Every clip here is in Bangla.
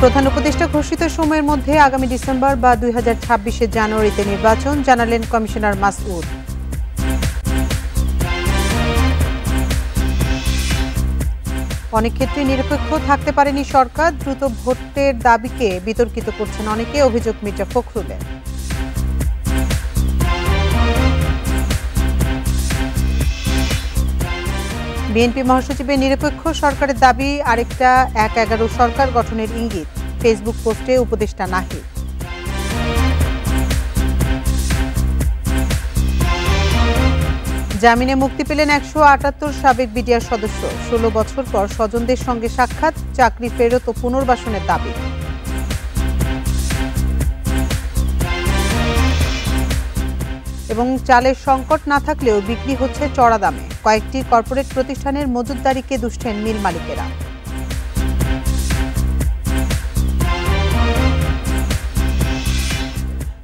প্রধান উপদেষ্টা ঘোষিত সময়ের মধ্যে আগামী ডিসেম্বর বা 2026 জানুয়ারিতে নির্বাচন জানালেন কমিশনার মাসউদ। অনেক ক্ষেত্রে নিরপেক্ষ থাকতে পারেনি সরকার, দ্রুত ভোটের দাবিকে বিতর্কিত করছেন অনেকে, অভিযোগ মির্জা ফখরুলের। বিএনপি মহাসচিবের নিরপেক্ষ সরকারের দাবি, আরেকটা ১/১১ সরকার গঠনের ইঙ্গিত, ফেসবুক পোস্টে উপদেষ্টা নাহিদ। জামিনে মুক্তি পেলেন ১৭৮ সাবেক বিডিআর সদস্য, ১৬ বছর পর স্বজনদের সঙ্গে সাক্ষাৎ, চাকরি ফেরত ও পুনর্বাসনের দাবি। এবং চালের সংকট না থাকলেও বিক্রি হচ্ছে চড়া দামে, কয়েকটি কর্পোরেট প্রতিষ্ঠানের মজুতদারিকে দুষছেন মিল মালিকেরা।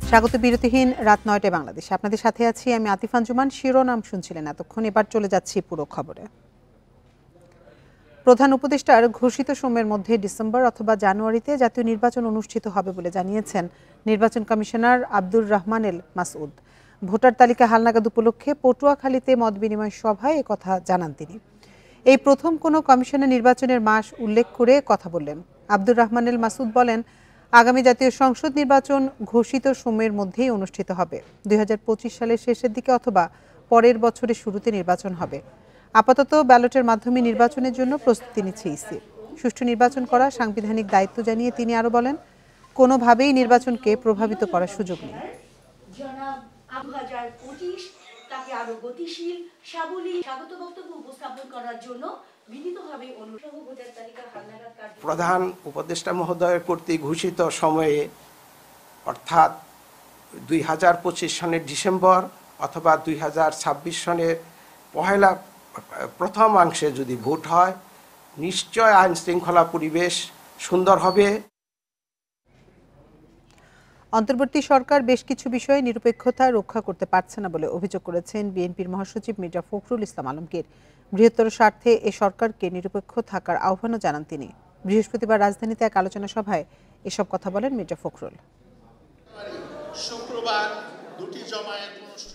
স্বাগত বিরতিহীন রাত ৯টায় বাংলাদেশে, আপনাদের সাথে আছি আমি আতিফ আঞ্জুমান। শিরোনাম শুনছিলেন এতক্ষণ, এবার চলে যাচ্ছি পুরো খবরে। প্রধান উপদেষ্টার ঘোষিত সময়ের মধ্যে ডিসেম্বর অথবা জানুয়ারিতে জাতীয় নির্বাচন অনুষ্ঠিত হবে বলে জানিয়েছেন নির্বাচন কমিশনার আব্দুর রহমান এল মাসউদ। ভোটার তালিকা হালনাগাদ উপলক্ষে পটুয়াখালীতে মত বিনিময় সভায় একথা জানান তিনি। এই প্রথম কোনো কমিশনের নির্বাচনের মাস উল্লেখ করে কথা বললেন আব্দুর রহমান এল মাসউদ। বলেন, আগামী জাতীয় সংসদ নির্বাচন ঘোষিত সময়ের মধ্যেই অনুষ্ঠিত হবে। ২০২৫ সালের শেষের দিকে অথবা পরের বছরের শুরুতে নির্বাচন হবে। আপাতত ব্যালটের মাধ্যমে নির্বাচনের জন্য প্রস্তুতি নিচ্ছে ইসি। সুষ্ঠু নির্বাচন করা সাংবিধানিক দায়িত্ব জানিয়ে তিনি আরও বলেন, কোনোভাবেই নির্বাচনকে প্রভাবিত করার সুযোগ নেই। তাকে আরো গতিশীল, সাবলীল স্বাগত বক্তব্য উপস্থাপন করার জন্য বিনীতভাবে অনুরোধ। ভোটার তালিকা হালনাগাদ প্রধান উপদেষ্টা মহোদয়ের কর্তৃক ঘোষিত সময়ে অর্থাৎ 2025 সনের ডিসেম্বর অথবা 2026 সনের প্রথমাংশে যদি ভোট হয়, নিশ্চয় আইন শৃঙ্খলা পরিবেশ সুন্দর হবে। অন্তর্বর্তী সরকার বেশ কিছু বিষয়ে নিরপেক্ষতা রক্ষা করতে পারছে না বলে অভিযোগ করেছেন বিএনপির মহাসচিব মির্জা ফখরুল ইসলাম আলমগীর। বৃহত্তর স্বার্থে এ সরকারকে নিরপেক্ষ থাকার আহ্বানও জানান তিনি। বৃহস্পতিবার রাজধানীতে এক আলোচনা সভায় এসব কথা বলেন মির্জা ফখরুল।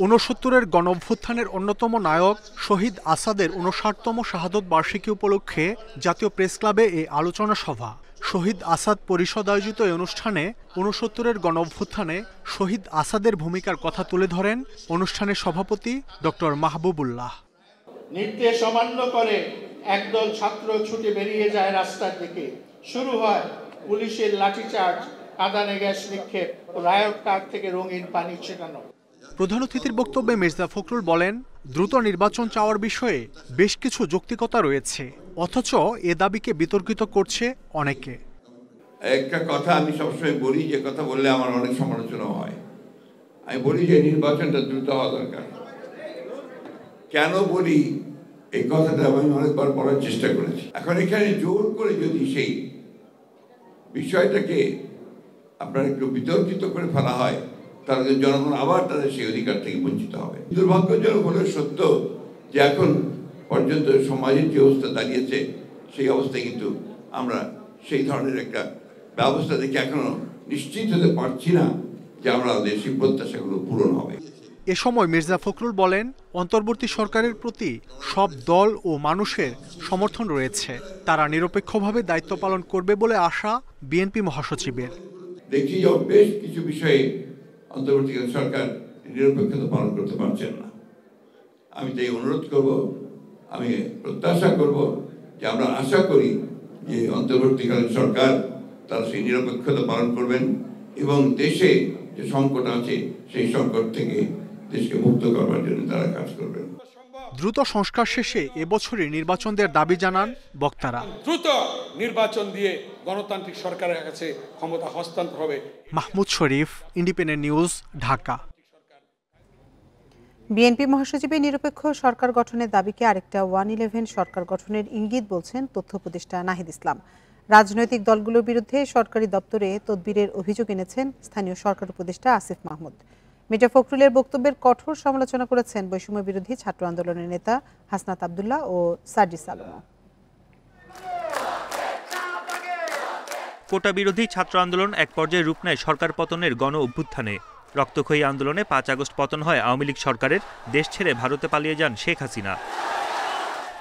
৬৯-এর গণঅভ্যুত্থানের অন্যতম নায়ক শহীদ আসাদের ৫৯তম শাহাদত বার্ষিকী উপলক্ষে জাতীয় প্রেস ক্লাবে এই আলোচনা সভা। শহীদ আসাদ পরিষদ আয়োজিত এই অনুষ্ঠানে ৬৯-এর গণঅভ্যুত্থানে শহীদ আসাদের ভূমিকার কথা তুলে ধরেন অনুষ্ঠানের সভাপতি ডক্টর মাহবুবুল্লাহ। নির্দেশ অমান্য করে একদল ছাত্র ছুটে বেরিয়ে যায় রাস্তার দিকে। শুরু হয় পুলিশের লাঠিচার্জ, কাঁদানে গ্যাস নিক্ষেপ ও রায়ট কার থেকে রঙিন পানি ছেটানো। প্রধান অতিথির বক্তব্যে মির্জা ফখরুল বলেন, দ্রুত নির্বাচন চাওয়ার বিষয়ে বেশ কিছু যৌক্তিকতা রয়েছে, অথচ এ দাবিকে বিতর্কিত করছে অনেকে। একটা কথা আমি সবসময় বলি, যে কথা বললে আমার অনেক সমালোচনা হয়। আমি বলি যে নির্বাচনটা দ্রুত হওয়া দরকার। কেন বলি এই কথাটা আমি অনেকবার বলার চেষ্টা করেছি। এখন এখানে জোর করে যদি সেই বিষয়টাকে আপনার একটু বিতর্কিত করে ফেলা হয়, তাহলে জনগণ আবার তাদের সেই অধিকার থেকে বঞ্চিত হবে। দুর্ভাগ্যজনক হলে সত্য যে এখন পর্যন্ত সমাজের যে অবস্থা দাঁড়িয়েছে, সেই অবস্থায় কিন্তু আমরা সেই ধরনের একটা ব্যবস্থা দেখে এখনো নিশ্চিত হতে পারছি না যে আমাদের সেই প্রত্যাশাগুলো পূরণ হবে। এ সময় মির্জা ফখরুল বলেন, অন্তর্বর্তী সরকারের প্রতি সব দল ও মানুষের সমর্থন রয়েছে, তারা নিরপেক্ষভাবে দায়িত্ব পালন করবে বলে আশা বিএনপি মহাসচিবের। দেখি যে বেশ কিছু বিষয়ে অন্তর্বর্তীকালীন সরকার নিরপেক্ষতা পালন করতে পারছেন না। আমি তাই অনুরোধ করব, আমি প্রত্যাশা করব যে আমরা আশা করি যে অন্তর্বর্তীকালীন সরকার তারা সেই নিরপেক্ষতা পালন করবেন এবং দেশে যে সংকট আছে সেই সংকট থেকে দেশকে মুক্ত করবার জন্য তারা কাজ করবেন। দ্রুত সংস্কার শেষে এবছরই নির্বাচন দেওয়ার দাবি জানান বক্তারা। দ্রুত নির্বাচন দিয়ে গণতান্ত্রিক সরকারের কাছে ক্ষমতা হস্তান্তর হবে। মাহমুদ শরীফ, ইন্ডিপেন্ডেন্ট নিউজ, ঢাকা। বিএনপি মহাসচিবের নিরপেক্ষ সরকার গঠনের দাবিকে আরেকটা 111 সরকার গঠনের ইঙ্গিত বলছেন তথ্য উপদেষ্টা নাহিদ ইসলাম। রাজনৈতিক দলগুলোর বিরুদ্ধে সরকারি দপ্তরে তদবিরের অভিযোগ এনেছেন স্থানীয় সরকার উপদেষ্টা আসিফ মাহমুদ। মির্জা ফখরুলের বক্তব্যের কঠোর সমালোচনা করেছেন বৈষম্য বিরোধী ছাত্র আন্দোলনের নেতা হাসনাত আবদুল্লাহ ও সার্জিস আলম। কোটা বিরোধী ছাত্র আন্দোলন এক পর্যায়ে রূপ নেয় সরকার পতনের গণ অভ্যুত্থানে। রক্তক্ষয়ী আন্দোলনে ৫ আগস্ট পতন হয় আওয়ামী লীগ সরকারের। দেশ ছেড়ে ভারতে পালিয়ে যান শেখ হাসিনা।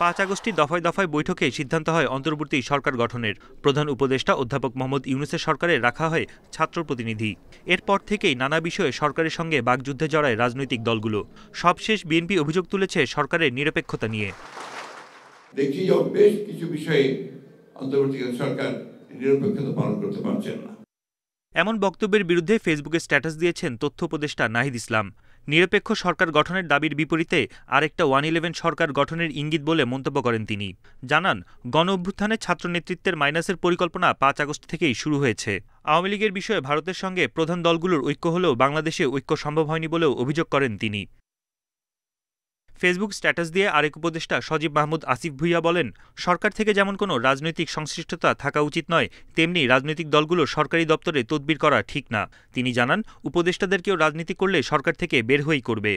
৫ আগস্টই দফায় দফায় বৈঠকে সিদ্ধান্ত হয় অন্তর্বর্তী সরকার গঠনের। প্রধান উপদেষ্টা অধ্যাপক মোহাম্মদ ইউনূসের সরকারে রাখা হয় ছাত্র প্রতিনিধি। এরপর থেকেই নানা বিষয়ে সরকারের সঙ্গে বাকযুদ্ধে জড়ায় রাজনৈতিক দলগুলো। সবশেষ বিএনপি অভিযোগ তুলেছে সরকারের নিরপেক্ষতা নিয়ে। দেখি যে বেশ কিছু বিষয়ে অন্তর্বর্তীকালীন সরকার নিরপেক্ষতা পালন করতে পারছেন না। এমন বক্তব্যের বিরুদ্ধে ফেসবুকে স্ট্যাটাস দিয়েছেন তথ্য উপদেষ্টা নাহিদ ইসলাম। নিরপেক্ষ সরকার গঠনের দাবির বিপরীতে আরেকটা 111 সরকার গঠনের ইঙ্গিত বলে মন্তব্য করেন তিনি। জানান, গণ অভ্যুত্থানে ছাত্র নেতৃত্বের মাইনাসের পরিকল্পনা ৫ আগস্ট থেকেই শুরু হয়েছে। আওয়ামী লীগের বিষয়ে ভারতের সঙ্গে প্রধান দলগুলোর ঐক্য হলেও বাংলাদেশে ঐক্য সম্ভব হয়নি বলেও অভিযোগ করেন তিনি। ফেসবুক স্ট্যাটাস দিয়ে আরেক উপদেষ্টা সজীব মাহমুদ আসিফ ভুইয়া বলেন, সরকার থেকে যেমন কোনো রাজনৈতিক সংশ্লিষ্টতা থাকা উচিত নয়, তেমনি রাজনৈতিক দলগুলো সরকারি দপ্তরে তদবির করা ঠিক না। তিনি জানান, উপদেষ্টাদেরকেও রাজনীতি করলে সরকার থেকে বের হয়েই করবে।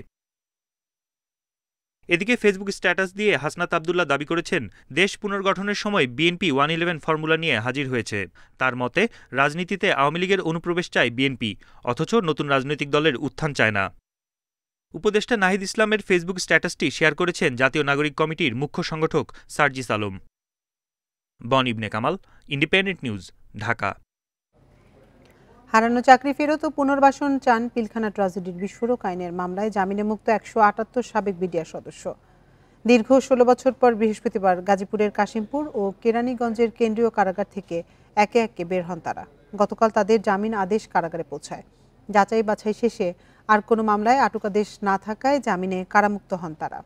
এদিকে ফেসবুক স্ট্যাটাস দিয়ে হাসনাত আবদুল্লাহ দাবি করেছেন, দেশ পুনর্গঠনের সময় বিএনপি 111 ফর্মুলা নিয়ে হাজির হয়েছে। তার মতে, রাজনীতিতে আওয়ামী লীগের অনুপ্রবেশ চায় বিএনপি, অথচ নতুন রাজনৈতিক দলের উত্থান চায় না। উপদেষ্টা নাহিদ ইসলামের ফেসবুক স্ট্যাটাসটি শেয়ার করেছেন জাতীয় নাগরিক কমিটির মুখ্য সংগঠক সার্জিস আলম। বন ইবনে কামাল, ইন্ডিপেন্ডেন্ট নিউজ, ঢাকা। হারানো চাকরি ফেরত ও পুনর্বাসন চান পিলখানা ট্র্যাজেডির বিস্ফোরক আইনের মামলায় জামিনে মুক্ত ১৭৮ সাবেক বিডিআর সদস্য। দীর্ঘ ১৬ বছর পর বৃহস্পতিবার গাজীপুরের কাশিমপুর ও কেরানীগঞ্জের কেন্দ্রীয় কারাগার থেকে একে একে বের হন তারা। গতকাল তাদের জামিন আদেশ কারাগারে পৌঁছায়। যাচাই বাছাই শেষে আর কোনো মামলায় আটকাদেশ না থাকায় জামিনে কারামুক্ত হন তারা।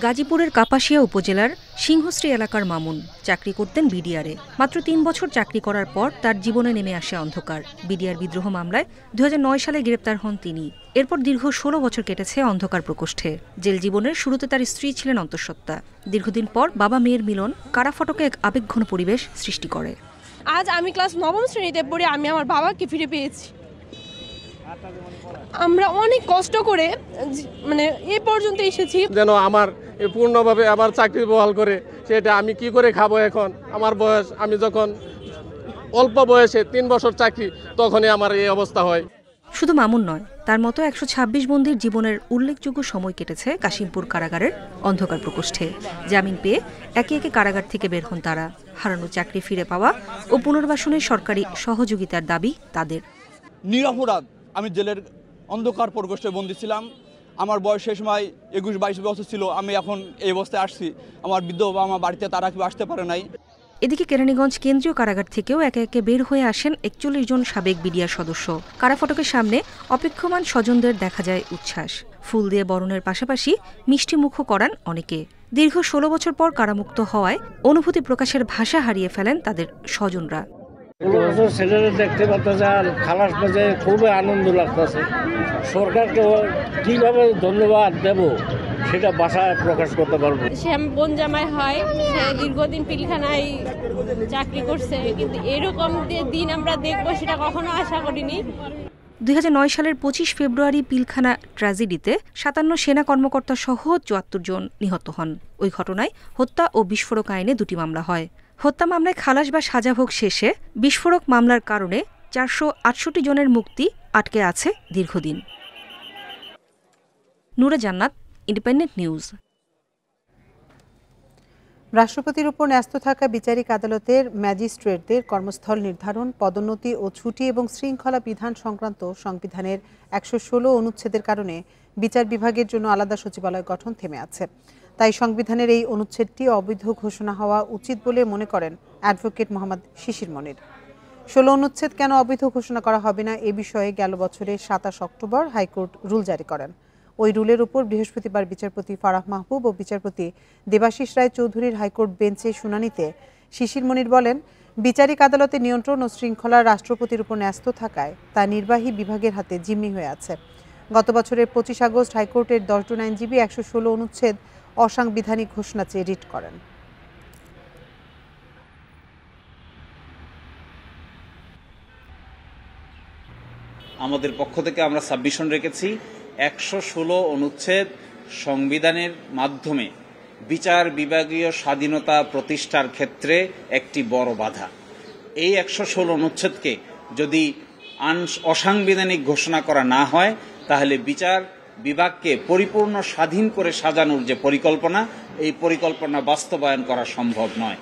গাজীপুরের কাপাসিয়া উপজেলার সিংহশ্রী এলাকার মামুন চাকরি করতেন বিডিআরে। মাত্র ৩ বছর চাকরি করার পর তার জীবনে নেমে আসে অন্ধকার। বিডিআর বিদ্রোহ মামলায় ২০০৯ সালে গ্রেপ্তার হন তিনি। এরপর দীর্ঘ ১৬ বছর কেটেছে অন্ধকার প্রকোষ্ঠে। জেল জীবনের শুরুতে তার স্ত্রী ছিলেন অন্তঃসত্ত্বা। দীর্ঘদিন পর বাবা মেয়ের মিলন কারাফটকে এক আবেগঘন পরিবেশ সৃষ্টি করে। আজ আমি ক্লাস ৯ম শ্রেণীতে পড়ে আমি আমার বাবাকে ফিরে পেয়েছি। আমরা অনেক কষ্ট করে এই পর্যন্ত এসেছি। যেন আমার পূর্ণভাবে আমার চাকরি বহাল করে, সেটা আমি কি করে খাবো এখন। আমার বয়স, আমি যখন অল্প বয়সে ৩ বছর চাকরি, তখনই আমার এই অবস্থা হয়। শুধু মামুন নয়, তার মতো ১২৬ বন্দীর জীবনের উল্লেখযোগ্য সময় কেটেছে কাশিমপুর কারাগারের অন্ধকার প্রকোষ্ঠে। জামিন পেয়ে একে একে কারাগার থেকে বের হন তারা। হারানো চাকরি ফিরে পাওয়া ও পুনর্বাসনের সরকারি সহযোগিতার দাবি তাদের। নিরপরাধ আমি জেলের অন্ধকার প্রকোষ্ঠে বন্দী ছিলাম। আমার বয়স সেই সময় ২১-২২ বছর ছিল। আমি এখন এই অবস্থায় আসছি। আমার বৃদ্ধ বাবা আমার বাড়িতে তারা কেউ আসতে পারে নাই। এদিকে কেরানীগঞ্জ কেন্দ্রীয় কারাগার থেকেও একে একে বের হয়ে আসেন ৪১ জন সাবেক বিডিআর সদস্য। কারাফটকের সামনে অপেক্ষমান স্বজনদের দেখা যায় উচ্ছ্বাস। ফুল দিয়ে বরণের পাশাপাশি মিষ্টি মুখও করান অনেকে। দীর্ঘ ১৬ বছর পর কারামুক্ত হওয়ায় অনুভূতি প্রকাশের ভাষা হারিয়ে ফেলেন তাদের স্বজনরা। ছেলেরা দেখতে পাচ্ছে আর খালাস পেয়ে খুবই আনন্দ লাগতেছে। সরকারকে কিভাবে ধন্যবাদ দেব সেটা ভাষায় প্রকাশ করতে পারবো। সে আমি বোন জামাই হয়, সে দীর্ঘদিন পিলখানায় চাকরি করছে, কিন্তু এরকম দিন আমরা দেখবো সেটা কখনো আশা করিনি। ২০০৯ সালের ২৫ ফেব্রুয়ারি পিলখানা ট্র্যাজেডিতে ৫৭ সেনা কর্মকর্তা সহ ৭৪ জন নিহত হন। ওই ঘটনায় হত্যা ও বিস্ফোরক আইনে ২টি মামলা হয়। হত্যা মামলায় খালাস বা সাজা ভোগ শেষে বিস্ফোরক মামলার কারণে ৪৬৮ জনের মুক্তি আটকে আছে দীর্ঘদিন। নূরে জান্নাত, ইন্ডিপেন্ডেন্ট নিউজ। রাষ্ট্রপতির উপর ন্যস্ত থাকা বিচারিক আদালতের ম্যাজিস্ট্রেটদের কর্মস্থল নির্ধারণ, পদোন্নতি ও ছুটি এবং শৃঙ্খলা বিধান সংক্রান্ত সংবিধানের ১১৬ অনুচ্ছেদের কারণে বিচার বিভাগের জন্য আলাদা সচিবালয় গঠন থেমে আছে। তাই সংবিধানের এই অনুচ্ছেদটি অবৈধ ঘোষণা হওয়া উচিত বলে মনে করেন অ্যাডভোকেট মোহাম্মদ শিশির মনির। ১৬ অনুচ্ছেদ কেন অবৈধ ঘোষণা করা হবে না এ বিষয়ে গেল বছরের ২৭ অক্টোবর হাইকোর্ট রুল জারি করেন। ওই রুলের উপর বৃহস্পতিবার বিচারপতি ফারাহ মাহবুব ও বিচারপতি দেবাশিস রায় চৌধুরীর হাইকোর্ট বেঞ্চে শুনানিতে শিশির মনির বলেন, বিচারিক আদালতে নিয়ন্ত্রণ ও শৃঙ্খলা রাষ্ট্রপতির উপর ন্যস্ত থাকায় তা নির্বাহী বিভাগের হাতে জিম্মি হয়ে আছে। গত বছরের ২৫ আগস্ট হাইকোর্টের ১০ জন আইনজীবী ১১৬ অনুচ্ছেদ অসাংবিধানিক ঘোষণা চেয়ে রিট করেন। আমাদের পক্ষ থেকে আমরা সাবমিশন রেখেছি ১১৬ অনুচ্ছেদ সংবিধানের মাধ্যমে বিচার বিভাগীয় স্বাধীনতা প্রতিষ্ঠার ক্ষেত্রে একটি বড় বাধা। এই 116 অনুচ্ছেদকে যদি অসাংবিধানিক ঘোষণা করা না হয়, তাহলে বিচার বিভাগকে পরিপূর্ণ স্বাধীন করে সাজানোর যে পরিকল্পনা, এই পরিকল্পনা বাস্তবায়ন করা সম্ভব নয়।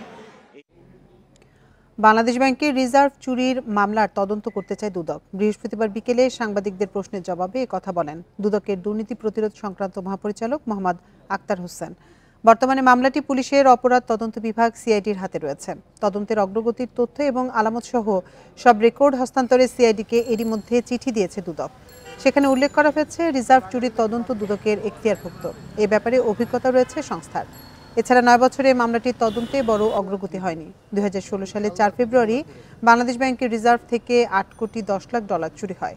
বাংলাদেশ ব্যাংকের রিজার্ভ চুরির মামলার তদন্ত করতে চায় দুদক। বৃহস্পতিবার বিকেলে সাংবাদিকদের প্রশ্নের জবাবে একথা বলেন দুদকের দুর্নীতি প্রতিরোধ সংক্রান্ত মহাপরিচালক মোহাম্মদ আক্তার হোসেন। বর্তমানে মামলাটি পুলিশের অপরাধ তদন্ত বিভাগ সিআইডির হাতে রয়েছে। তদন্তের অগ্রগতির তথ্য এবং আলামত সহ সব রেকর্ড হস্তান্তরে সিআইডিকে এরই মধ্যে চিঠি দিয়েছে দুদক। সেখানে উল্লেখ করা হয়েছে রিজার্ভ চুরির তদন্ত দুদকের এখতিয়ারভুক্ত। এ ব্যাপারে অভিজ্ঞতা রয়েছে সংস্থার। এছাড়া 9 বছরে মামলাটির তদন্তে বড় অগ্রগতি হয়নি। 2016 সালে 4 ফেব্রুয়ারি বাংলাদেশ ব্যাংকের রিজার্ভ থেকে $8.10 কোটি চুরি হয়।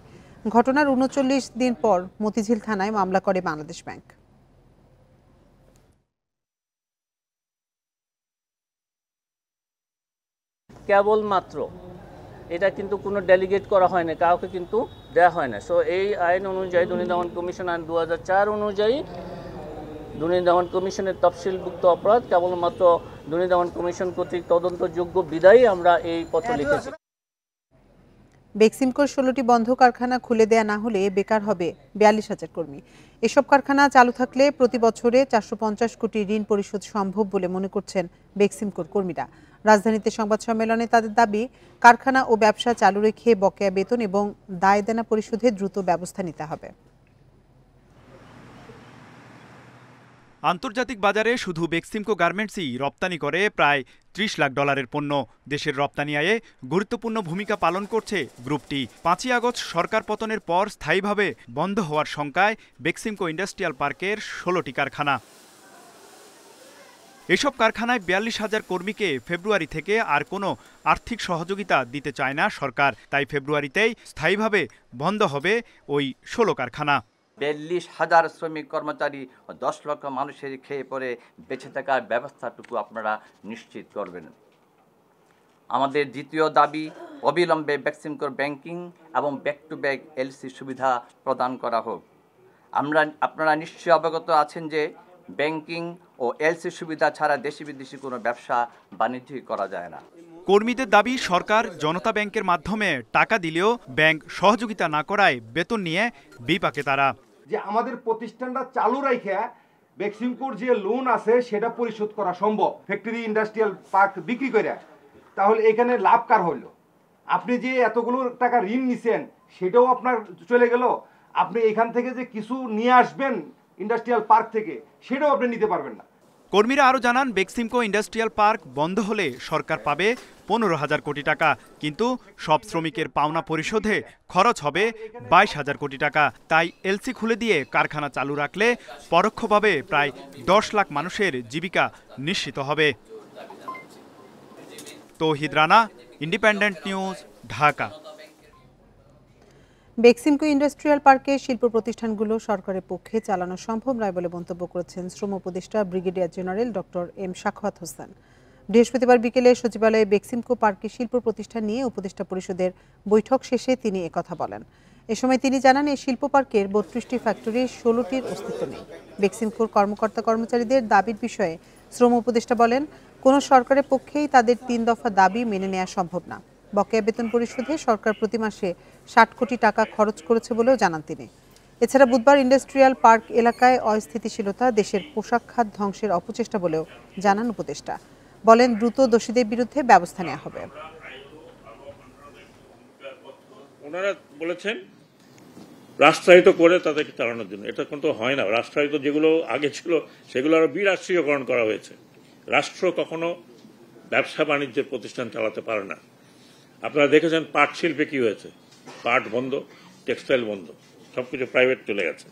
ঘটনার 39 দিন পর মতিঝিল থানায় মামলা করে বাংলাদেশ ব্যাংক। কেবলমাত্র এটা কিন্তু কোনো ডেলিগেট করা হয় না, কাউকে কিন্তু দেওয়া হয় না। সো এই আইন অনুযায়ী, দুর্নীতি দমন কমিশন আইন 2004 অনুযায়ী দুর্নীতি দমন কমিশনের তফসিলভুক্ত অপরাধ কেবলমাত্র দুর্নীতি দমন কমিশন কর্তৃক তদন্তযোগ্য বিধায়ী আমরা এই পত্র লিখেছি। বেক্সিমকোর 16টি বন্ধ কারখানা খুলে দেয়া না হলে বেকার হবে 42,000 কর্মী। এসব কারখানা চালু থাকলে প্রতি বছরে 450 কোটি ঋণ পরিশোধ সম্ভব বলে মনে করছেন বেক্সিমকোর কর্মীরা। রাজধানীতে সংবাদ সম্মেলনে তাদের দাবি, কারখানা ও ব্যবসা চালু রেখে বকেয়া বেতন এবং দায় দেনা পরিশোধে দ্রুত ব্যবস্থা নিতে হবে। আন্তর্জাতিক বাজারে শুধু বেক্সিমকো গার্মেন্টসই রপ্তানি করে প্রায় $30 লাখ পণ্য। দেশের রপ্তানি আয়ে গুরুত্বপূর্ণ ভূমিকা পালন করছে গ্রুপটি। 5ই আগস্ট সরকার পতনের পর স্থায়ীভাবে বন্ধ হওয়ার শঙ্কায় বেক্সিমকো ইন্ডাস্ট্রিয়াল পার্কের 16টি কারখানা। এসব কারখানায় 42,000 কর্মীকে ফেব্রুয়ারি থেকে আর কোনো আর্থিক সহযোগিতা দিতে চায় না সরকার। তাই ফেব্রুয়ারিতেই স্থায়ীভাবে বন্ধ হবে ওই 16 কারখানা। 42,000 শ্রমিক কর্মচারী ও 10 লক্ষ মানুষের খেয়ে পরে বেঁচে থাকার ব্যবস্থাটুকু আপনারা নিশ্চিত করবেন। আমাদের দ্বিতীয় দাবি, অবিলম্বে বেক্সিমকোর ব্যাংকিং এবং ব্যাক টু ব্যাক এলসি সুবিধা প্রদান করা হোক। আপনারা নিশ্চয়ই অবগত আছেন যে ব্যাংকিং ও এলসি সুবিধা ছাড়া দেশি বিদেশি কোনো ব্যবসা বাণিজ্য করা যায় না। কর্মীদের দাবি, সরকার জনতা ব্যাংকের মাধ্যমে টাকা দিলেও ব্যাংক সহযোগিতা না করায় বেতন নিয়ে বিপাকে তারা। যে আমাদের প্রতিষ্ঠানটা চালু রাখে বেক্সিমকোর যে লোন আছে সেটা পরিশোধ করা সম্ভব, ফ্যাক্টরি ইন্ডাস্ট্রিয়াল পার্ক বিক্রি করে, তাহলে এখানে লাভ কার হইল? আপনি যে এতগুলো টাকা ঋণ নিছেন সেটাও আপনার চলে গেল। আপনি এখান থেকে যে কিছু নিয়ে আসবেন ইন্ডাস্ট্রিয়াল পার্ক থেকে, সেটাও আপনি নিতে পারবেন না। কর্মীরা আরও জানান, বেক্সিমকো ইন্ডাস্ট্রিয়াল পার্ক বন্ধ হলে সরকার পাবে 15,000 কোটি টাকা, কিন্তু সব শ্রমিকের পাওনা পরিশোধে খরচ হবে 22,000 কোটি টাকা। তাই এলসি খুলে দিয়ে কারখানা চালু রাখলে পরোক্ষভাবে প্রায় 10 লাখ মানুষের জীবিকা নিশ্চিত হবে। Tauhid Rana, Independent News, Dhaka. Beximco industrial পার্কে শিল্প প্রতিষ্ঠানগুলো সরকারের পক্ষে চালানো সম্ভব নয় বলে মন্তব্য করেছেন শ্রম উপদেষ্টা brigadier general doctor M Sakhawat Hossain. বৃহস্পতিবার বিকেলে সচিবালয়ে বেক্সিমকো পার্কে শিল্প প্রতিষ্ঠান নিয়ে উপদেষ্টা পরিষদের বৈঠক শেষে তিনি একথা বলেন। এ সময় তিনি জানান, এই শিল্প পার্কের 32টি ফ্যাক্টরির 16টির অস্তিত্ব নেই। বেক্সিমকোর কর্মকর্তা কর্মচারীদের দাবির বিষয়ে শ্রম উপদেষ্টা বলেন, কোনো সরকারের পক্ষেই তাদের 3 দফা দাবি মেনে নেওয়া সম্ভব না। বকেয়া বেতন পরিশোধে সরকার প্রতি মাসে 60 কোটি টাকা খরচ করেছে বলেও জানান তিনি। এছাড়া বুধবার ইন্ডাস্ট্রিয়াল পার্ক এলাকায় অস্থিতিশীলতা দেশের পোশাক খাত ধ্বংসের অপচেষ্টা বলেও জানান উপদেষ্টা। বলেন, দ্রুত দোষীদের বিরুদ্ধে ব্যবস্থা নেওয়া হবে। ওনারা বলেছেন রাষ্ট্রায়ত্ত করে তাদেরকে চালানোর জন্য। এটা কিন্তু হয় না। রাষ্ট্রায়ত্ত যেগুলো আগে ছিল সেগুলো আরো বিরাষ্ট্রীয়করণ করা হয়েছে। রাষ্ট্র কখনো ব্যবসা বাণিজ্যের প্রতিষ্ঠান চালাতে পারে না। আপনারা দেখেছেন পাট শিল্পে কি হয়েছে, পাট বন্ধ, টেক্সটাইল বন্ধ, সবকিছু প্রাইভেট চলে গেছে।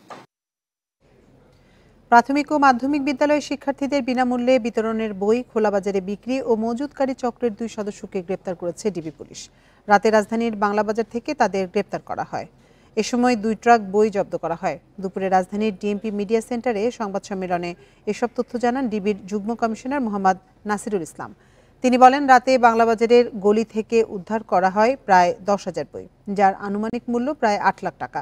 প্রাথমিক ও মাধ্যমিক বিদ্যালয়ের শিক্ষার্থীদের বিনামূল্যে বিতরণের বই খোলাবাজারে বিক্রি ও মজুতকারী চক্রের 2 সদস্যকে গ্রেপ্তার করেছে ডিবি পুলিশ। রাতে রাজধানীর বাংলাবাজার থেকে তাদের গ্রেপ্তার করা হয়। এ সময় 2 ট্রাক বই জব্দ করা হয়। দুপুরে রাজধানীর ডিএমপি মিডিয়া সেন্টারে সংবাদ সম্মেলনে এসব তথ্য জানান ডিবির যুগ্ম কমিশনার মোহাম্মদ নাসিরুল ইসলাম। তিনি বলেন, রাতে বাংলাবাজারের গলি থেকে উদ্ধার করা হয় প্রায় 10,000 বই, যার আনুমানিক মূল্য প্রায় 8 লাখ টাকা।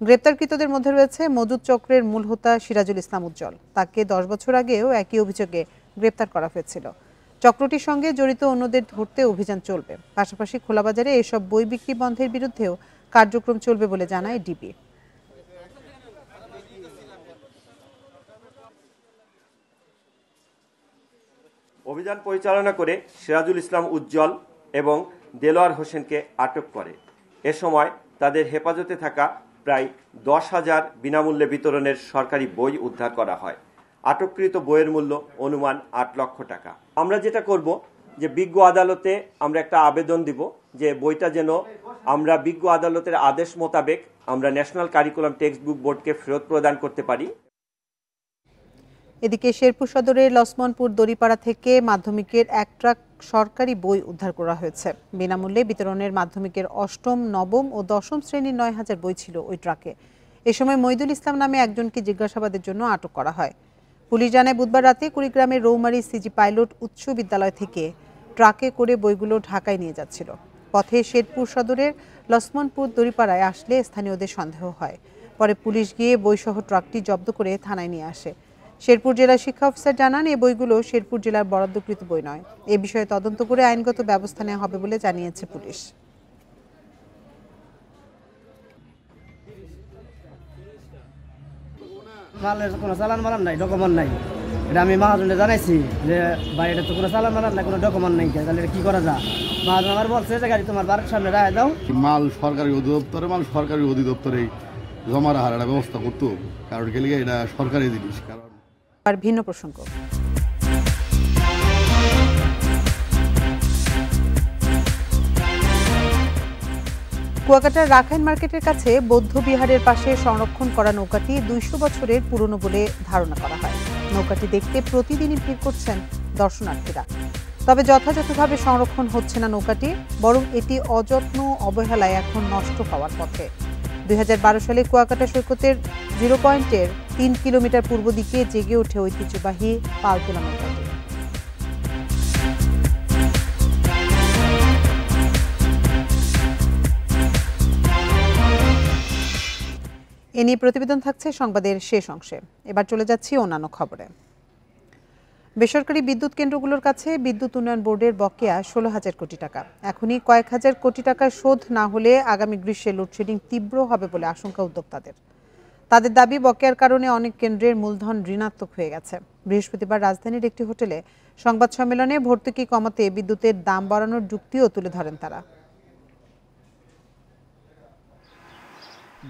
গ্রেপ্তারকৃতদের মধ্যে রয়েছে মজুদ চক্রের মূল হোতা সিরাজুল ইসলাম উজ্জ্বল। তাকে 10 বছর আগেও একই অভিযোগে গ্রেপ্তার করা হয়েছিল। চক্রটির সঙ্গে জড়িত অন্যদের ধরতে অভিযান চলবে। পাশাপাশি খোলাবাজারে এসব বই বিক্রি বন্ধের বিরুদ্ধেও কার্যক্রম চলবে বলে জানায় ডিবি। অভিযান পরিচালনা করে সিরাজুল ইসলাম উজ্জ্বল এবং দেলোয়ার হোসেনকে আটক করে। এ সময় তাদের হেফাজতে থাকা প্রায় 10,000 বিনামূল্যে বিতরণের সরকারি বই উদ্ধার করা হয়। আটককৃত বইয়ের মূল্য অনুমান 8 লক্ষ টাকা। আমরা যেটা করব যে বিজ্ঞ আদালতে আমরা একটা আবেদন দিব যে বইটা যেন আমরা বিজ্ঞ আদালতের আদেশ মোতাবেক আমরা ন্যাশনাল কারিকুলাম টেক্সট বুক বোর্ডকে ফেরত প্রদান করতে পারি। এদিকে শেরপুর সদরের লছমনপুর দড়িপাড়া থেকে মাধ্যমিকের এক ট্রাক সরকারি বই উদ্ধার করা হয়েছে। বিনামূল্যে বিতরণের মাধ্যমিকের 8ম, 9ম ও 10ম শ্রেণীর 9,000 বই ছিল ওই ট্রাকে। এ সময় মইদুল ইসলাম নামে একজনকে জিজ্ঞাসাবাদের জন্য আটক করা হয়। পুলিশ জানায় বুধবার রাতে কুড়িগ্রামের রৌমারী সিজি পাইলট উচ্চ বিদ্যালয় থেকে ট্রাকে করে বইগুলো ঢাকায় নিয়ে যাচ্ছিল। পথে শেরপুর সদরের লছমনপুর দড়িপাড়ায় আসলে স্থানীয়দের সন্দেহ হয়। পরে পুলিশ গিয়ে বইসহ ট্রাকটি জব্দ করে থানায় নিয়ে আসে। শেরপুর জেলা শিক্ষা অফিসার জানান, এই বইগুলো শেরপুর জেলার বরাদ্দকৃত বই নয়। এ বিষয়ে তদন্ত করে আইনগত ব্যবস্থা নেওয়া হবে বলে জানিয়েছে পুলিশ। মালের কোনো চালান মালান নাই, ডকুমেন্ট নাই। এটা আমি মহাজনকে জানাইছি যে ভাই এটা তো কোনো চালান মালান নাই, কোনো ডকুমেন্ট নাই, তাহলে এটা কি করা যায়? মহাজন আমার বলছে যে গাড়ি তোমার বাড়ির সামনে রায় দাও। মাল সরকারি অধিদপ্তরে সরকারি অধিদপ্তরে জমা রাখার একটা ব্যবস্থা করতে হবে, কারণ গেলে এটা সরকারি জিনিস। কারণ আর ভিন্ন প্রসঙ্গ, কুয়াকাটার রাখাইন মার্কেটের কাছে বৌদ্ধ বিহারের পাশে সংরক্ষণ করা নৌকাটি 200 বছরের পুরনো বলে ধারণা করা হয়। নৌকাটি দেখতে প্রতিদিনই ভিড় করছেন দর্শনার্থীরা। তবে যথাযথভাবে সংরক্ষণ হচ্ছে না নৌকাটি, বরং এটি অযত্ন অবহেলায় এখন নষ্ট হওয়ার পথে। 2012 সালে কুয়াকাটা সৈকতের 0 পয়েন্টের 3 কিলোমিটার পূর্ব দিকে জেগে ওঠে ঐতিহ্যবাহী পালতোলা নৌকাটি। এ নিয়ে প্রতিবেদন থাকছে সংবাদের শেষ অংশে। এবার চলে যাচ্ছি অন্যান্য খবরে। বেসরকারি বিদ্যুৎ কেন্দ্রগুলোর কাছে বিদ্যুৎ উন্নয়ন বোর্ডের বকেয়া 16,000 কোটি টাকা। এখনই কয়েক হাজার কোটি টাকা শোধ না হলে আগামী গ্রীষ্মে লোডশেডিং তীব্র হবে বলে আশঙ্কা উদ্যোক্তাদের। তাদের দাবি, বকেয়ার কারণে অনেক কেন্দ্রের মূলধন ঋণাত্মক হয়ে গেছে। বৃহস্পতিবার রাজধানীর একটি হোটেলে সংবাদ সম্মেলনে ভর্তুকি কমাতে বিদ্যুতের দাম বাড়ানোর যুক্তিও তুলে ধরেন তারা।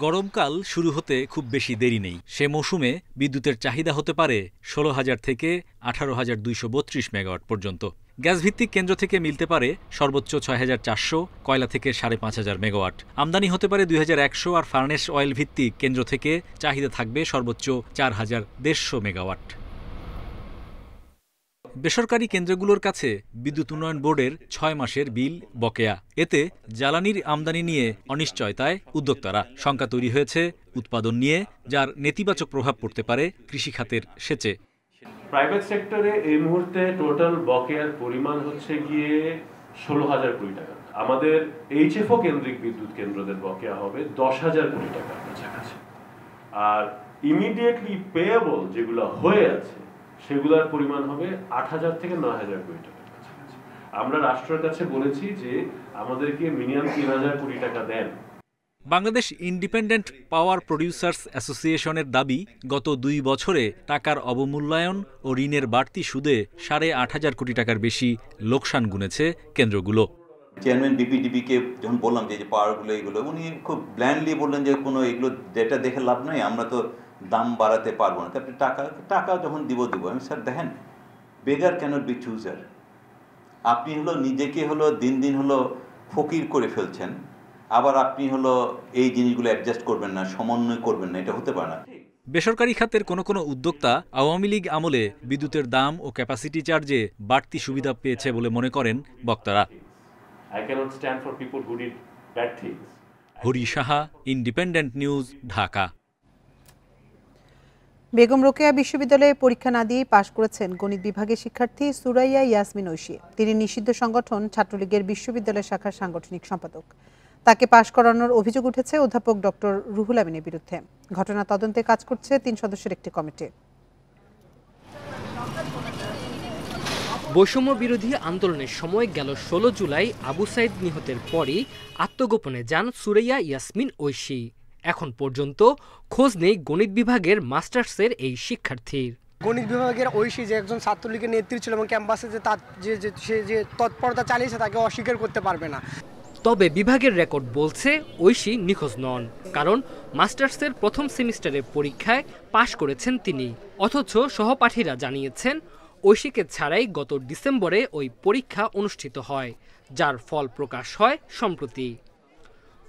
গরমকাল শুরু হতে খুব বেশি দেরি নেই। সে মৌসুমে বিদ্যুতের চাহিদা হতে পারে 16,000 থেকে 18,232 মেগাওয়াট পর্যন্ত। গ্যাস ভিত্তিক কেন্দ্র থেকে মিলতে পারে সর্বোচ্চ 6,400, কয়লা থেকে 5,500 মেগাওয়াট। আমদানি হতে পারে 2,100, আর ফার্নেস অয়েল ভিত্তিক কেন্দ্র থেকে চাহিদা থাকবে সর্বোচ্চ 4,150 মেগাওয়াট। বেসরকারি কেন্দ্রগুলোর কাছে বিদ্যুৎ উন্নয়ন বোর্ডের 6 মাসের বিল বকেয়া। এতে জ্বালানির আমদানি নিয়ে অনিশ্চয়তায় উদ্যোক্তারা। শঙ্কা তৈরি হয়েছে উৎপাদন নিয়ে, যার নেতিবাচক প্রভাব পড়তে পারে কৃষিখাতের সেচে। প্রাইভেট সেক্টরে এই মুহূর্তে টোটাল বকেয়ার পরিমাণ হচ্ছে গিয়ে 16,000 কোটি টাকা। আমাদের এইচএফও কেন্দ্রিক বিদ্যুৎ কেন্দ্রদের বকেয়া হবে 10,000 কোটি টাকার কাছাকাছি। আর ইমিডিয়েটলি পেয়েবল যেগুলো হয়ে আছে সেগুলোর পরিমাণ হবে 8,000 থেকে 9,000 কোটি টাকার কাছাকাছি। আমরা রাষ্ট্রের কাছে বলেছি যে আমাদেরকে মিনিমাম 3,000 কোটি টাকা দেন। বাংলাদেশ ইন্ডিপেন্ডেন্ট পাওয়ার প্রডিউসার্স অ্যাসোসিয়েশনের দাবি, গত 2 বছরে টাকার অবমূল্যায়ন ও ঋণের বাড়তি সুদে 8,500 কোটি টাকার বেশি লোকসান গুনেছে কেন্দ্রগুলো। চেয়ারম্যান বিপিডিবিকে যখন বললাম যে পাওয়ারগুলো এগুলো, উনি খুব ব্ল্যান্ডলি বললেন যে কোনো এগুলো ডেটা দেখে লাভ নয়, আমরা তো দাম বাড়াতে পারবো না, তারপরে টাকা যখন দিব। আমি স্যার দেখেন, বেগার ক্যানট বি চুজার। আপনি নিজেকে দিন দিন ফকির করে ফেলছেন, আবার আপনি এই জিনিসগুলো অ্যাডজাস্ট করবেন না, সমন্বয় করবেন না, এটা হতে পারে না। বেসরকারি খাতের কোনো উদ্যোক্তা আওয়ামী লীগ আমলে বিদ্যুতের দাম ও ক্যাপাসিটি চার্জে বাড়তি সুবিধা পেয়েছে বলে মনে করেন বক্তারা। Hari Saha, Independent News, Dhaka. বেগম রোকেয়া বিশ্ববিদ্যালয়ে পরীক্ষা না দিয়ে পাশ করেছেন গণিত বিভাগের শিক্ষার্থী সুরাইয়া ইয়াসমিন ঐশী। তিনি নিষিদ্ধ সংগঠন ছাত্রলীগের বিশ্ববিদ্যালয় শাখার সাংগঠনিক সম্পাদক। তাকে পাশ করানোর অভিযোগ উঠেছে অধ্যাপক ডক্টর রুহুল আমিনের বিরুদ্ধে। ঘটনা তদন্তে কাজ করছে 3 সদস্যের একটি কমিটি। বৈষম্য বিরোধী আন্দোলনের সময় গেল 16 জুলাই আবু সাইদ নিহতের পরই আত্মগোপনে যান সুরাইয়া ইয়াসমিন ঐশী। এখন পর্যন্ত খোঁজ নেই গণিত বিভাগের মাস্টার্সের এই শিক্ষার্থীর। গণিত বিভাগের ঐশী যে একজন ছাত্রলীগের নেত্রী ছিল এবং ক্যাম্পাসে যে তার যে তৎপরতা চালিয়েছে তাকে অস্বীকার করতে পারবে না। তবে বিভাগের রেকর্ড বলছে ঐশী নিখোঁজ নন, কারণ মাস্টার্সের প্রথম সেমিস্টারের পরীক্ষায় পাশ করেছেন তিনি। অথচ সহপাঠীরা জানিয়েছেন ঐশীকে ছাড়াই গত ডিসেম্বরে ওই পরীক্ষা অনুষ্ঠিত হয়, যার ফল প্রকাশ হয় সম্প্রতি।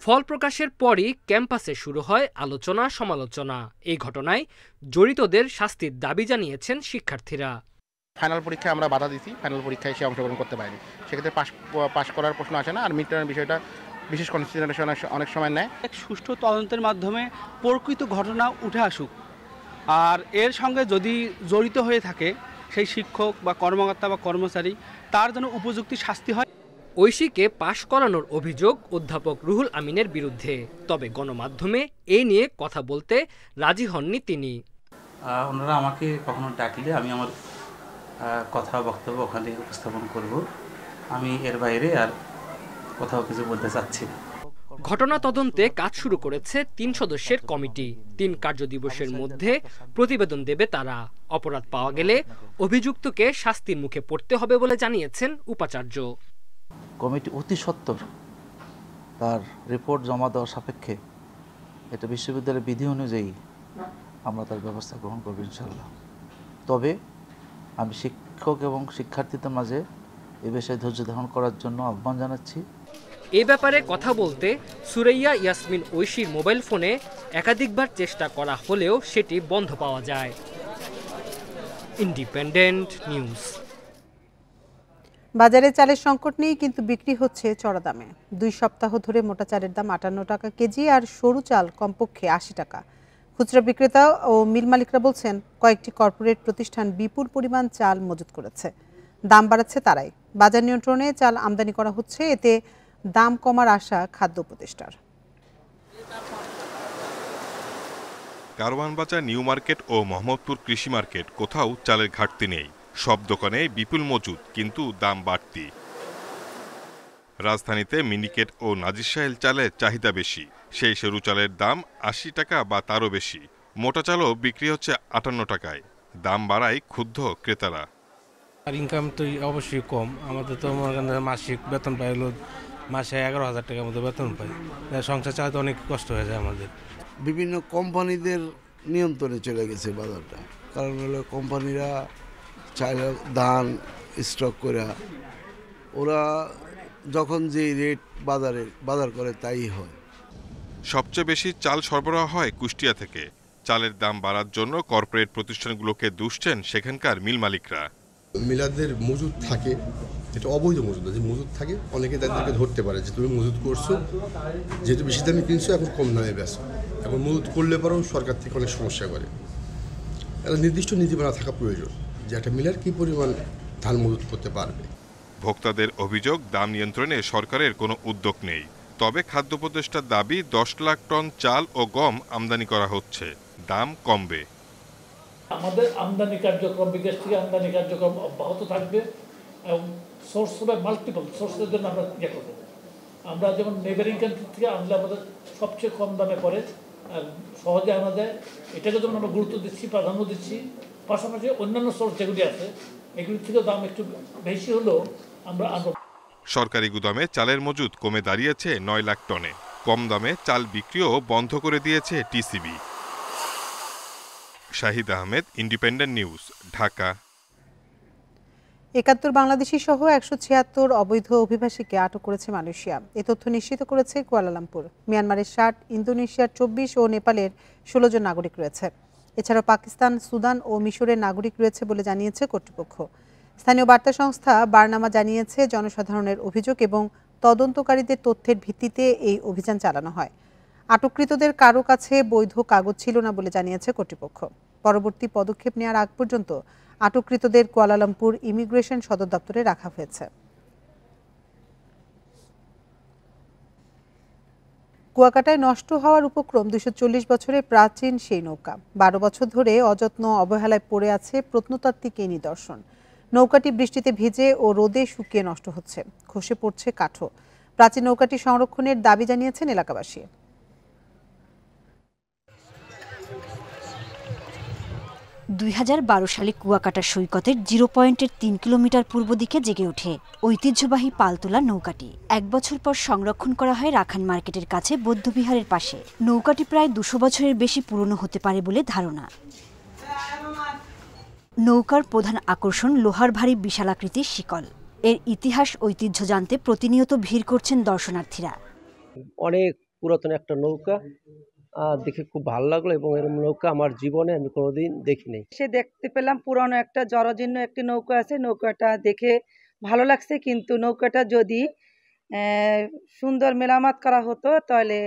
ফল প্রকাশের পরই ক্যাম্পাসে শুরু হয় আলোচনা সমালোচনা। এই ঘটনায় জড়িতদের শাস্তির দাবি জানিয়েছেন শিক্ষার্থীরা। ফাইনাল পরীক্ষায় আমরা বাধা দিচ্ছি, ফাইনাল পরীক্ষায় সে অংশগ্রহণ করতে পারেনি, সেক্ষেত্রে পাশ করার প্রশ্ন আসে না। আর মিড টার্মের বিষয়টা বিশেষ কনসিডারেশন অনেক সময় নেয়। এক সুষ্ঠু তদন্তের মাধ্যমে প্রকৃত ঘটনা উঠে আসুক, আর এর সঙ্গে যদি জড়িত হয়ে থাকে সেই শিক্ষক বা কর্মকর্তা বা কর্মচারী, তার জন্য উপযুক্ত শাস্তি হয়। ঐশীকে পাশ করানোর অভিযোগ অধ্যাপক রুহুল আমিনের বিরুদ্ধে, তবে গণমাধ্যমে এই নিয়ে কথা বলতে রাজি হননি তিনি। ওনারা আমাকে কখনো ডাকলে আমি আমার কথা বক্তব্য ওখানে উপস্থাপন করব, আমি এর বাইরে আর কোথাও কিছু বলতে চাচ্ছি না। ঘটনা তদন্তে কাজ শুরু করেছে 3 সদস্যের কমিটি। 3 কার্যদিবসের মধ্যে প্রতিবেদন দেবে তারা। অপরাধ পাওয়া গেলে অভিযুক্তকে শাস্তির মুখে পড়তে হবে বলে জানিয়েছেন উপাচার্য। কমিটি অতি সত্বর তার রিপোর্ট জমা দেওয়ার সাপেক্ষে এটা বিশ্ববিদ্যালয়ের বিধি অনুযায়ী আমরা তার ব্যবস্থা গ্রহণ করব ইনশাআল্লাহ। তবে আমি শিক্ষক এবং শিক্ষার্থীদের মাঝে এ বিষয়ে ধৈর্য ধারণ করার জন্য আহ্বান জানাচ্ছি। এ ব্যাপারে কথা বলতে সুরাইয়া ইয়াসমিন ঐশীর মোবাইল ফোনে একাধিকবার চেষ্টা করা হলেও সেটি বন্ধ পাওয়া যায়। Independent news. বাজারে চালের সংকট নেই, কিন্তু বিক্রি হচ্ছে চড়া দামে। 2 সপ্তাহ ধরে মোটা চালের দাম 58 টাকা কেজি আর সরু চাল কমপক্ষে 80 টাকা। খুচরা বিক্রেতা ও মিল মালিকরা বলছেন কয়েকটি কর্পোরেট প্রতিষ্ঠান বিপুল পরিমাণ চাল মজুত করেছে, দাম বাড়াচ্ছে তারাই। বাজার নিয়ন্ত্রণে চাল আমদানি করা হচ্ছে, এতে দাম কমার আশা খাদ্য উপদেষ্টার। কারওয়ান বাজার, নিউ মার্কেট ও মোহাম্মদপুর কৃষি মার্কেট কোথাও চালের ঘাটতি নেই। সব দোকানে বিপুল মজুদ, কিন্তু দাম বাড়তি। রাজধানীতে মিনিকেট ও নাজিরশাহেল চালের চাহিদা বেশি, সেই সরু চালের দাম 80 টাকা বা তারও বেশি। মোটা চালও বিক্রি হচ্ছে 58 টাকায়। দাম বাড়ায় ক্ষুব্ধ ক্রেতারা। আর ইনকাম তো অবশ্যই কম, আমাদের তো মাসিক বেতন পাই হলো মাসে 11,000 টাকার মতো বেতন পাই, সংসার চালাতে অনেক কষ্ট হয়ে যায় আমাদের। বিভিন্ন কোম্পানিদের নিয়ন্ত্রণে চলে গেছে বাজারটা, কারণ হলো কোম্পানিরা চাইলে ধান স্টক করে ওরা যখন যে রেট বাজার করে তাই হয়। সবচেয়ে বেশি চাল সরবরাহ হয় কুষ্টিয়া থেকে। চালের দাম বাড়ার জন্য কর্পোরেট প্রতিষ্ঠানগুলোকে দুষছেন সেখানকার মিল মালিকরা। মিলাদের মজুদ থাকে, এটা অবৈধ মজুদ, যে মজুদ থাকে অনেকে তাদেরকে ধরতে পারে যে তুমি মজুদ করছো, যেহেতু বেশি দামে কিনছো এখন কম দামে বেচো। এখন মজুদ করলে পরেও সরকার থেকে অনেক সমস্যা করে। একটা নির্দিষ্ট নীতিমালা থাকা প্রয়োজন যে একটা মিলার কী পরিমাণ ধান মজুদ করতে পারবে। ভোক্তাদের অভিযোগ, দাম নিয়ন্ত্রণে সরকারের কোনো উদ্যোগ নেই। তবে খাদ্য উপদেষ্টার দাবি 10 লাখ টন চাল ও গম আমদানি করা হচ্ছে, দাম কমবে। আমাদের আমদানি কার্যক্রম, বিদেশ থেকে আমদানি কার্যক্রম অব্যাহত থাকবে এবং সোর্স হবে মাল্টিপল সোর্সের জন্য আমরা ইয়ে করবো। আমরা যেমন নেবারিং কান্ট্রি থেকে আনলে আমাদের সবচেয়ে কম দামে পড়ে, সহজে আনা যায়, এটাকে যেমন আমরা গুরুত্ব দিচ্ছি, প্রাধান্য দিচ্ছি। পাশাপাশি অন্যান্য সোর্স যেগুলি আছে এগুলির থেকে দাম একটু বেশি হলেও আমরা আনবো। সরকারি গুদামে চালের মজুদ কমে দাঁড়িয়েছে 9 লাখ টনে। কম দামে চাল বিক্রিও বন্ধ করে দিয়েছে TCB. Shahid Ahmed, independent News, Dhaka. 71 Bangladeshi সহ 176 অবৈধ অভিবাসীকে আটক করেছে মালয়েশিয়া। এ তথ্য নিশ্চিত করেছে কুয়ালালামপুর। মিয়ানমারের 60, ইন্দোনেশিয়ার 24 ও নেপালের 16 জন নাগরিক রয়েছে। এছাড়াও পাকিস্তান, সুদান ও মিশরের নাগরিক রয়েছে বলে জানিয়েছে কর্তৃপক্ষ। স্থানীয় বার্তা সংস্থা বার্নামা জানিয়েছে জনসাধারণের অভিযোগ এবং তদন্তকারীদের তথ্যের ভিত্তিতে এই অভিযান চালানো হয়। আটককৃতদের কারো কাছে বৈধ কাগজ ছিল না বলে জানিয়েছে কর্তৃপক্ষ। পরবর্তী পদক্ষেপ নেওয়ার আগ পর্যন্ত আটককৃতদের কুয়ালালামপুর ইমিগ্রেশন সদর দপ্তরে রাখা হয়েছে। কুয়াকাটায় নষ্ট হওয়ার উপক্রম 240 বছরের প্রাচীন সেই নৌকা। 12 বছর ধরে অযত্ন অবহেলায় পড়ে আছে প্রত্নতাত্ত্বিক এই নিদর্শন। নৌকাটি বৃষ্টিতে ভিজে ও রোদে শুকিয়ে নষ্ট হচ্ছে, খসে পড়ছে কাঠও। প্রাচীন নৌকাটি সংরক্ষণের দাবি জানিয়েছেন এলাকাবাসী। 2012 সালে কুয়াকাটা সৈকতের 0 পয়েন্টের 3 কিলোমিটার পূর্ব দিকে জেগে ওঠে ঐতিহ্যবাহী পালতোলা নৌকাটি। 1 বছর পর সংরক্ষণ করা হয় রাখান মার্কেটের কাছে বৌদ্ধবিহারের পাশে। নৌকাটি প্রায় 200 বছরের বেশি পুরনো হতে পারে বলে ধারণা। নৌকার প্রধান আকর্ষণ লোহার ভারী বিশালাকৃতির শিকল। এর ইতিহাস ঐতিহ্য জানতে প্রতিনিয়ত ভিড় করছেন দর্শনার্থীরা। অনেক পুরাতন একটা নৌকা, দেখে খুব ভালো লাগলো এবং এরকম নৌকা আমার জীবনে আমি কোনোদিন দেখিনি। সে দেখতে পেলাম পুরানো একটা জরাজীর্ণ একটি নৌকা আছে, নৌকাটা দেখে ভালো লাগছে, কিন্তু নৌকাটা যদি সুন্দর মেরামত করা হতো তাহলে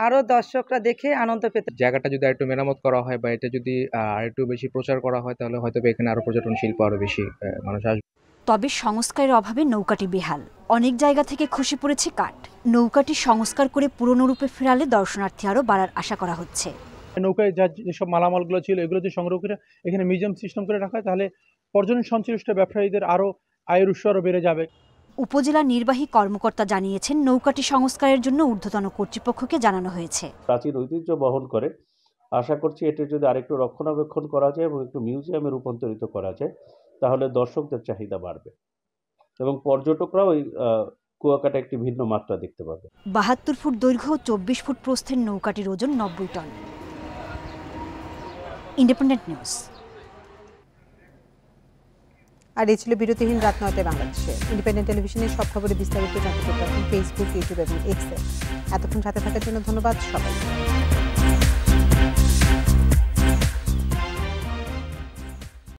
আরো দর্শকরা দেখে আনন্দ পেত। জায়গাটা যদি আরেকটু মেরামত করা হয় বা এটা যদি আরেকটু বেশি প্রচার করা হয় তাহলে হয়তো এখানে আরো পর্যটন শিল্প আরো বেশি মানুষ আসবে। তবে সংস্কারের অভাবে নৌকাটি বেহাল, অনেক জায়গা থেকে খসে পড়েছে কাঠ। নৌকাটি সংস্কার করে পুরনো রূপে ফেরালে দর্শনার্থী আরও বাড়ার আশা করা হচ্ছে। নৌকায় যেসব মালামালগুলো ছিল এগুলো যদি সংগ্রহ করে এখানে মিউজিয়াম সিস্টেম করে রাখা হয় তাহলে পর্যটন সংশ্লিষ্ট ব্যবসায়ীদের আরও আয়ের উৎস আরও বেড়ে যাবে। উপজেলা নির্বাহী কর্মকর্তা জানিয়েছেন নৌকাটি সংস্কারের জন্য ঊর্ধ্বতন কর্তৃপক্ষকে জানানো হয়েছে। প্রাচীন ঐতিহ্য বহন করে, আশা করছি এটা যদি আরেকটু রক্ষণাবেক্ষণ করা যায় এবং একটু মিউজিয়ামে রূপান্তরিত করা যায় তাহলে দর্শকদের চাহিদা বাড়বে এবং পর্যটকরাও ওই কুয়াকাটা একটি ভিন্ন মাত্রা দেখতে পাবে। 72 ফুট দৈর্ঘ্য ও 24 ফুট প্রস্থের নৌকাটির ওজন 90 টন। Independent news. আর এই ছিল বিরতিহীন রাত 9টায় বাংলাদেশে। ইন্ডিপেন্ডেন্ট টেলিভিশনের সব খবরে বিস্তারিত জানতে পারবেন ফেসবুক, ইউটিউব এবং এক্সে। এতক্ষণ সাথে থাকার জন্য ধন্যবাদ সবাইকে।